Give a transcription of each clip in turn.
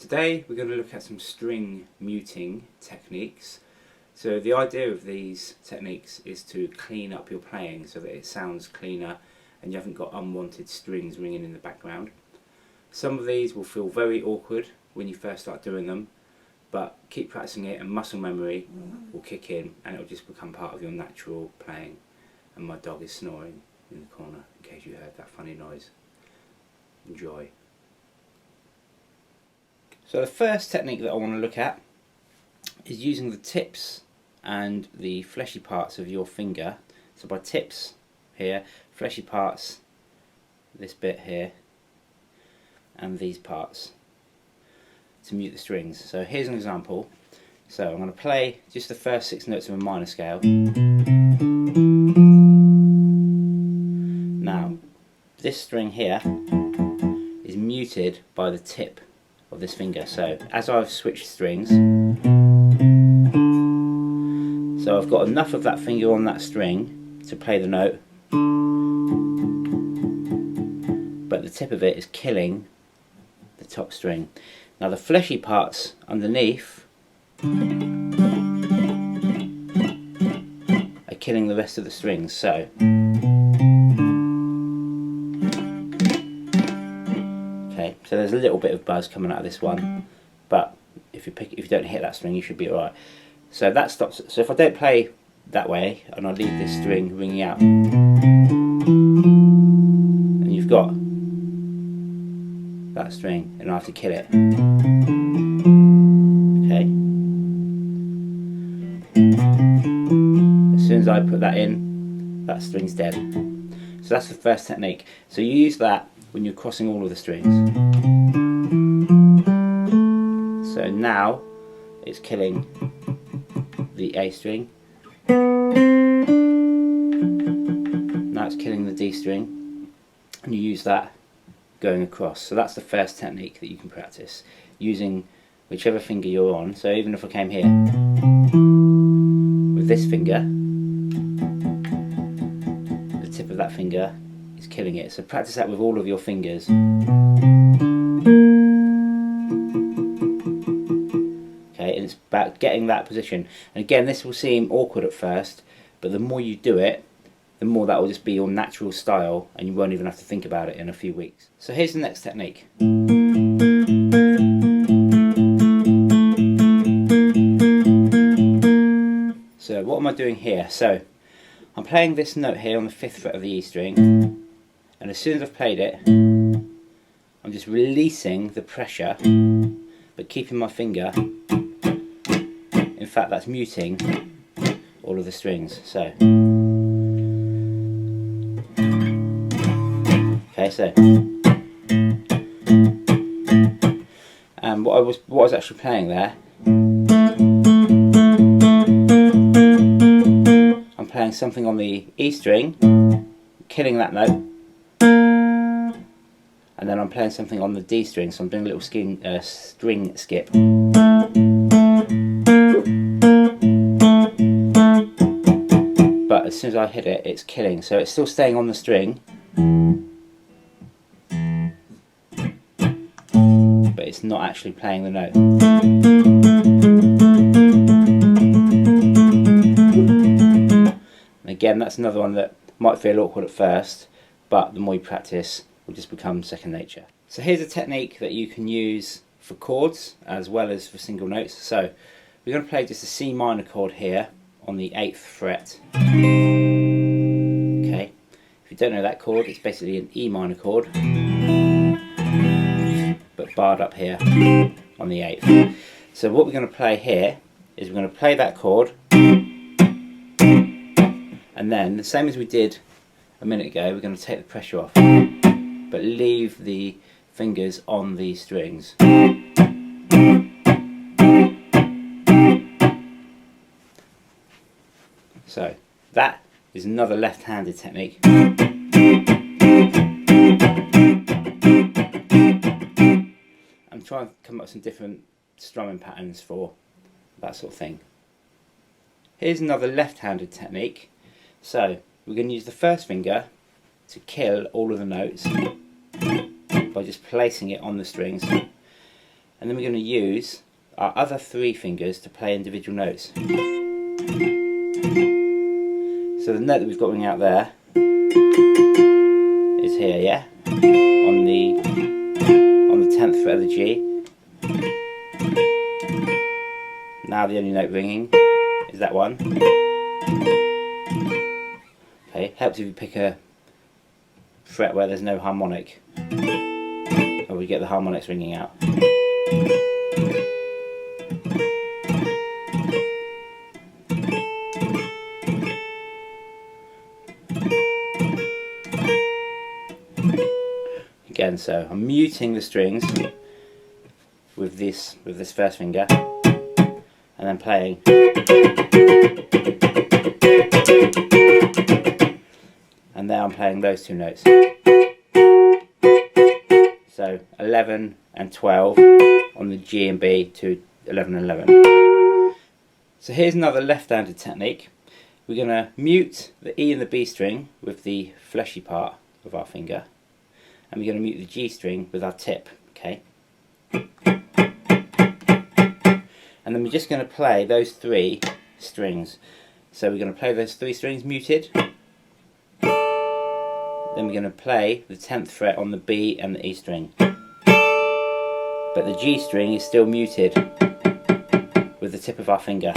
Today we're going to look at some string muting techniques. So the idea of these techniques is to clean up your playing so that it sounds cleaner and you haven't got unwanted strings ringing in the background. Some of these will feel very awkward when you first start doing them, but keep practicing it and muscle memory will kick in and it will just become part of your natural playing. And my dog is snoring in the corner in case you heard that funny noise. Enjoy. So the first technique that I want to look at is using the tips and the fleshy parts of your finger. So by tips here, fleshy parts, this bit here, and these parts to mute the strings. So here's an example. So I'm going to play just the first 6 notes of a minor scale. Now, this string here is muted by the tip of this finger. So as I've switched strings, so I've got enough of that finger on that string to play the note, but the tip of it is killing the top string. Now the fleshy parts underneath are killing the rest of the strings. So okay, so there's a little bit of buzz coming out of this one, but if you don't hit that string, you should be alright. So that stops. So if I don't play that way and I leave this string ringing out, and you've got that string, and I have to kill it. Okay. As soon as I put that in, that string's dead. So that's the first technique. So you use that when you're crossing all of the strings. So now it's killing the A string. Now it's killing the D string, and you use that going across. So that's the first technique that you can practice, using whichever finger you're on. So even if I came here with this finger, the tip of that finger is killing it. So practice that with all of your fingers. Okay, and it's about getting that position. And again, this will seem awkward at first, but the more you do it, the more that will just be your natural style and you won't even have to think about it in a few weeks. So here's the next technique. So what am I doing here? So I'm playing this note here on the 5th fret of the E string, and as soon as I've played it, I'm just releasing the pressure but keeping my finger. In fact, that's muting all of the strings. So okay, so and what I was actually playing there, I'm playing something on the E string, killing that note, and then I'm playing something on the D string, so I'm doing a little string skip. But as soon as I hit it, it's killing, so it's still staying on the string, but it's not actually playing the note. And again, that's another one that might feel awkward at first, but the more you practice, will just become second nature. So here's a technique that you can use for chords as well as for single notes. So we're going to play just a C minor chord here on the 8th fret. Okay, if you don't know that chord, it's basically an E minor chord, but barred up here on the 8th. So what we're going to play here is we're going to play that chord, and then the same as we did a minute ago, we're going to take the pressure off, but leave the fingers on these strings. So that is another left-handed technique. I'm trying to come up with some different strumming patterns for that sort of thing. Here's another left-handed technique. So we're going to use the first finger to kill all of the notes by just placing it on the strings, and then we're going to use our other 3 fingers to play individual notes. So the note that we've got ringing out there is here, yeah? On the 10th fret of the G. Now the only note ringing is that one. Okay, helps if you pick a fret where there's no harmonic, or we get the harmonics ringing out. Again, so I'm muting the strings with this first finger, and then playing. And there I'm playing those 2 notes. So 11 and 12 on the G and B to 11 and 11. So here's another left-handed technique. We're going to mute the E and the B string with the fleshy part of our finger, and we're going to mute the G string with our tip, okay? And then we're just going to play those 3 strings. So we're going to play those 3 strings muted. Then we're going to play the 10th fret on the B and the E string. But the G string is still muted with the tip of our finger.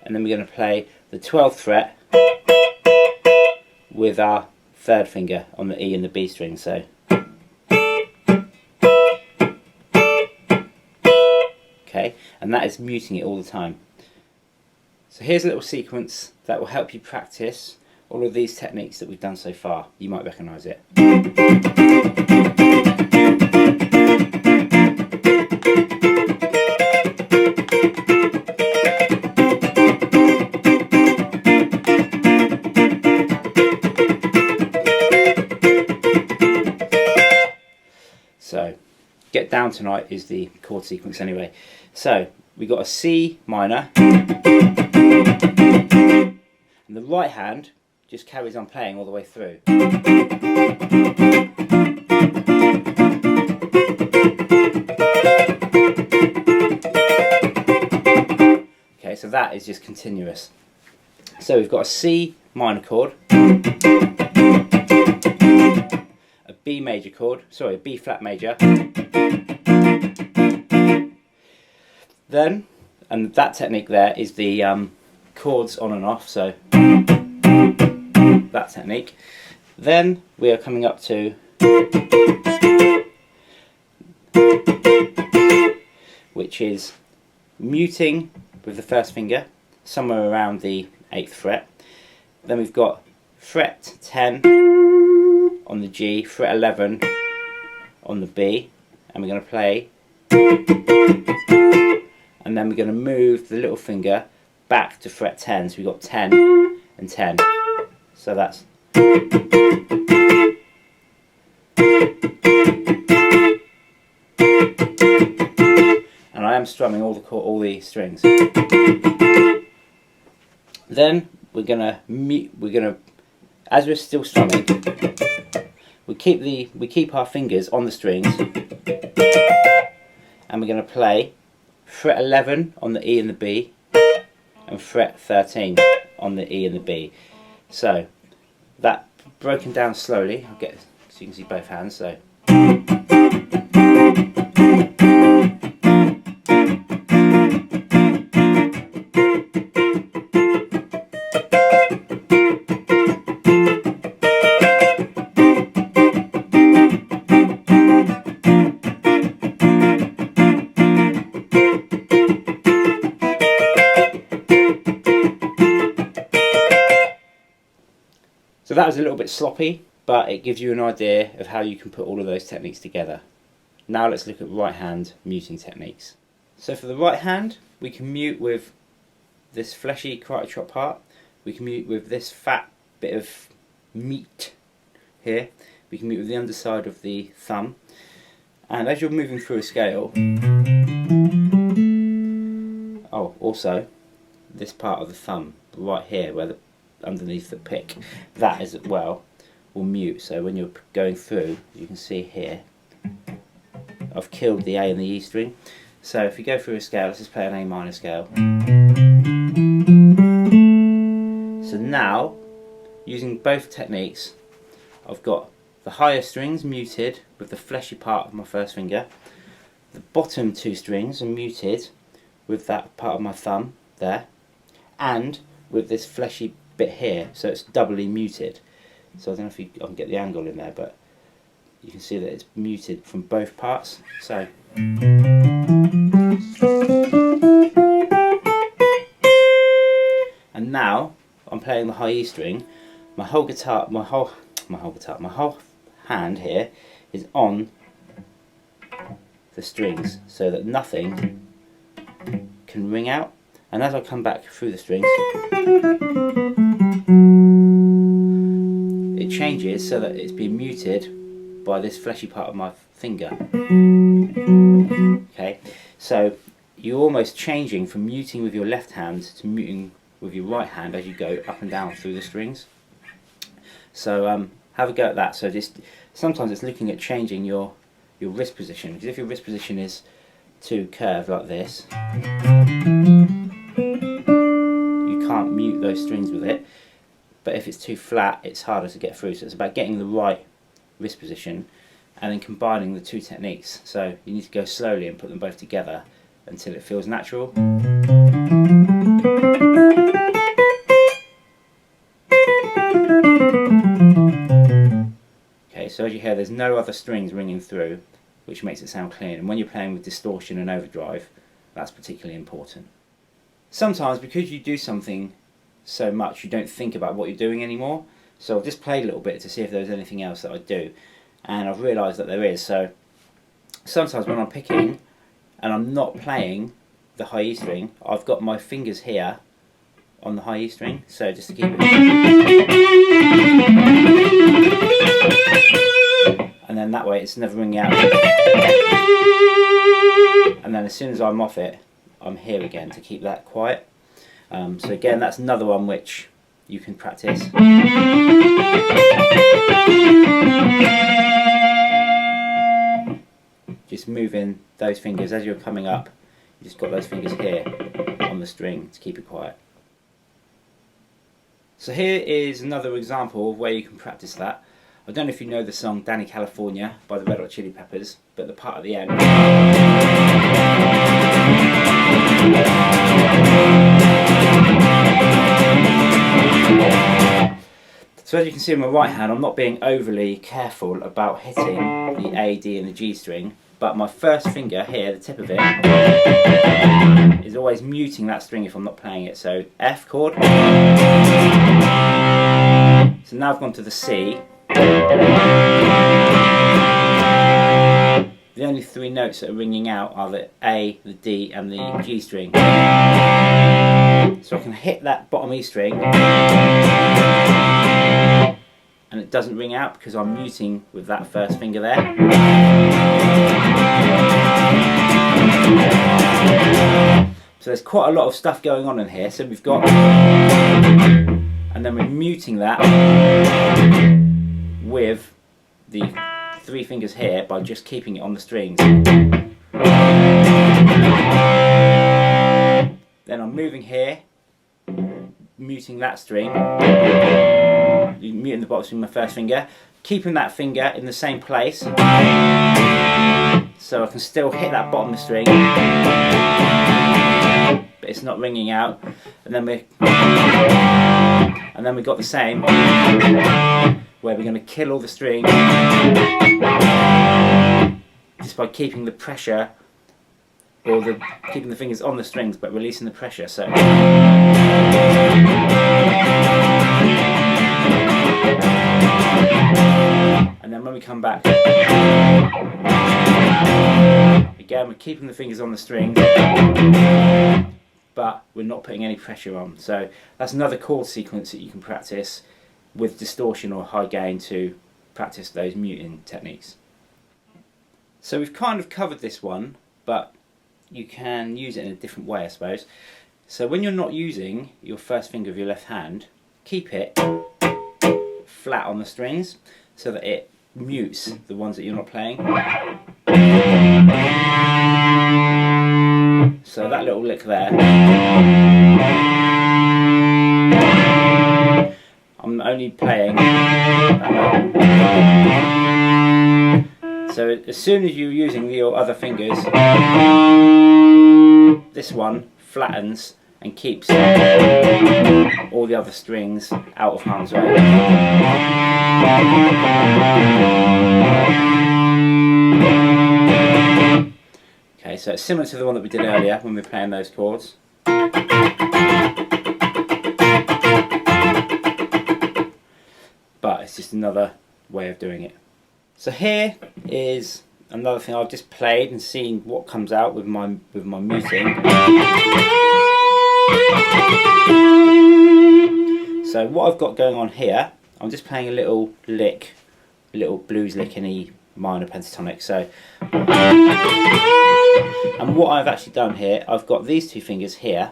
And then we're going to play the 12th fret with our 3rd finger on the E and the B string. So okay, and that is muting it all the time. So here's a little sequence that will help you practice all of these techniques that we've done so far. You might recognise it. So, Get Down Tonight is the chord sequence anyway. So, we got a C minor, and the right hand just carries on playing all the way through. Okay, so that is just continuous. So we've got a C minor chord, a B major chord, sorry, a B flat major. Then, and that technique there is the chords on and off, so that technique. Then we are coming up to which is muting with the first finger somewhere around the 8th fret. Then we've got fret 10 on the G, fret 11 on the B, and we're going to play, and then we're going to move the little finger back to fret 10, so we've got 10 and 10. So that's and I am strumming all the strings. Then we're gonna as we're still strumming, we keep our fingers on the strings, and we're gonna play fret 11 on the E and the B, and fret 13 on the E and the B. So that broken down slowly, I'll get so you can see both hands. So that was a little bit sloppy, but it gives you an idea of how you can put all of those techniques together. Now let's look at right hand muting techniques. So for the right hand, we can mute with this fleshy karate chop part. We can mute with this fat bit of meat here. We can mute with the underside of the thumb. And as you're moving through a scale, oh, also this part of the thumb right here where underneath the pick, that as well will mute. So when you're going through, you can see here, I've killed the A and the E string. So if you go through a scale, let's just play an A minor scale. So now, using both techniques, I've got the higher strings muted with the fleshy part of my first finger. The bottom two strings are muted with that part of my thumb there, and with this fleshy bit here, so it's doubly muted. So I don't know if I can get the angle in there, but you can see that it's muted from both parts. So and now I'm playing the high E string. My whole hand here is on the strings, so that nothing can ring out. And as I come back through the strings, it changes so that it's being muted by this fleshy part of my finger. Okay, so you're almost changing from muting with your left hand to muting with your right hand as you go up and down through the strings. So have a go at that. So just sometimes it's looking at changing your wrist position, because if your wrist position is too curved like this, you can't mute those strings with it. But if it's too flat, it's harder to get through. So it's about getting the right wrist position and then combining the two techniques. So you need to go slowly and put them both together until it feels natural. Okay, so as you hear, there's no other strings ringing through, which makes it sound clean. And when you're playing with distortion and overdrive, that's particularly important. Sometimes, because you do something so much, you don't think about what you're doing anymore. So I've just played a little bit to see if there's anything else that I do, and I've realised that there is. So sometimes when I'm picking and I'm not playing the high E string, I've got my fingers here on the high E string, so just to keep it, and then that way it's never ringing out, and then as soon as I'm off it, I'm here again to keep that quiet. So again, that's another one which you can practice. Just moving those fingers as you're coming up, you just got those fingers here on the string to keep it quiet. So here is another example of where you can practice that. I don't know if you know the song Danny California by the Red Hot Chili Peppers, but the part at the end. So as you can see in my right hand, I'm not being overly careful about hitting the A, D and the G string, but my first finger here, the tip of it, is always muting that string if I'm not playing it. So F chord. So now I've gone to the C. The only three notes that are ringing out are the A, the D and the G string. So I can hit that bottom E string and it doesn't ring out because I'm muting with that first finger there. So there's quite a lot of stuff going on in here. So we've got, and then we're muting that with the three fingers here by just keeping it on the strings. Then I'm moving here, muting that string, muting the bottom string with my first finger, keeping that finger in the same place so I can still hit that bottom of the string, but it's not ringing out. And then we've got the same, where we're going to kill all the strings just by keeping the pressure, or keeping the fingers on the strings but releasing the pressure. So and then when we come back, again we're keeping the fingers on the strings but we're not putting any pressure on. So that's another chord sequence that you can practice with distortion or high gain to practice those muting techniques. So we've kind of covered this one, but you can use it in a different way, I suppose. So when you're not using your first finger of your left hand, keep it flat on the strings so that it mutes the ones that you're not playing. So that little lick there, I'm only playing that note. So as soon as you're using your other fingers, this one flattens and keeps all the other strings out of harm's way. Okay, so it's similar to the one that we did earlier when we were playing those chords. But it's just another way of doing it. So here is another thing I've just played and seen what comes out with my muting. So what I've got going on here, I'm just playing a little lick, a little blues lick in E minor pentatonic. So, and what I've actually done here, I've got these two fingers here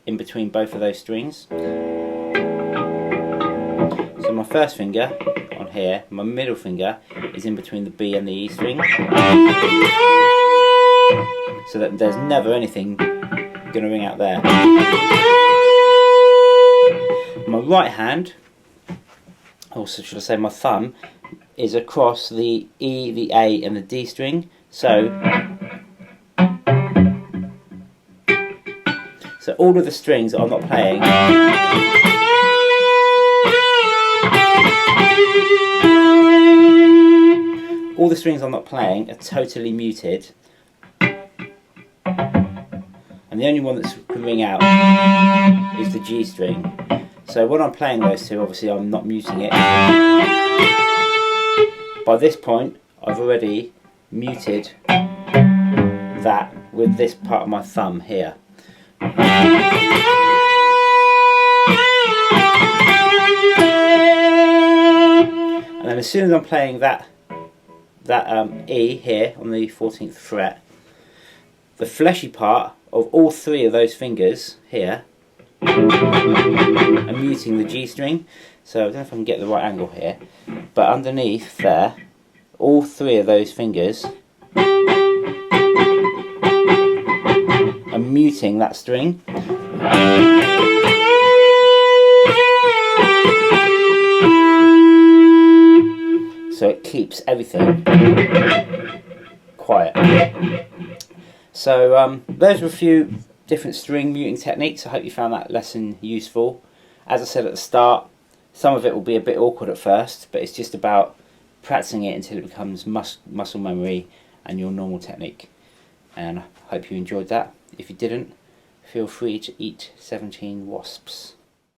in between both of those strings. So my first finger on here, my middle finger is in between the B and the E string, so that there's never anything going to ring out there. My right hand, also should I say my thumb, is across the E, the A and the D string. So all of the strings that I'm not playing are totally muted, and the only one that can ring out is the G string. So when I'm playing those two, obviously I'm not muting it. By this point, I've already muted that with this part of my thumb here. And then as soon as I'm playing that E here on the 14th fret, the fleshy part of all three of those fingers here are muting the G string. So I don't know if I can get the right angle here, but underneath there, all three of those fingers are muting that string. So it keeps everything quiet. So those were a few different string muting techniques. I hope you found that lesson useful. As I said at the start, some of it will be a bit awkward at first, but it's just about practicing it until it becomes muscle memory and your normal technique. And I hope you enjoyed that. If you didn't, feel free to eat 17 wasps.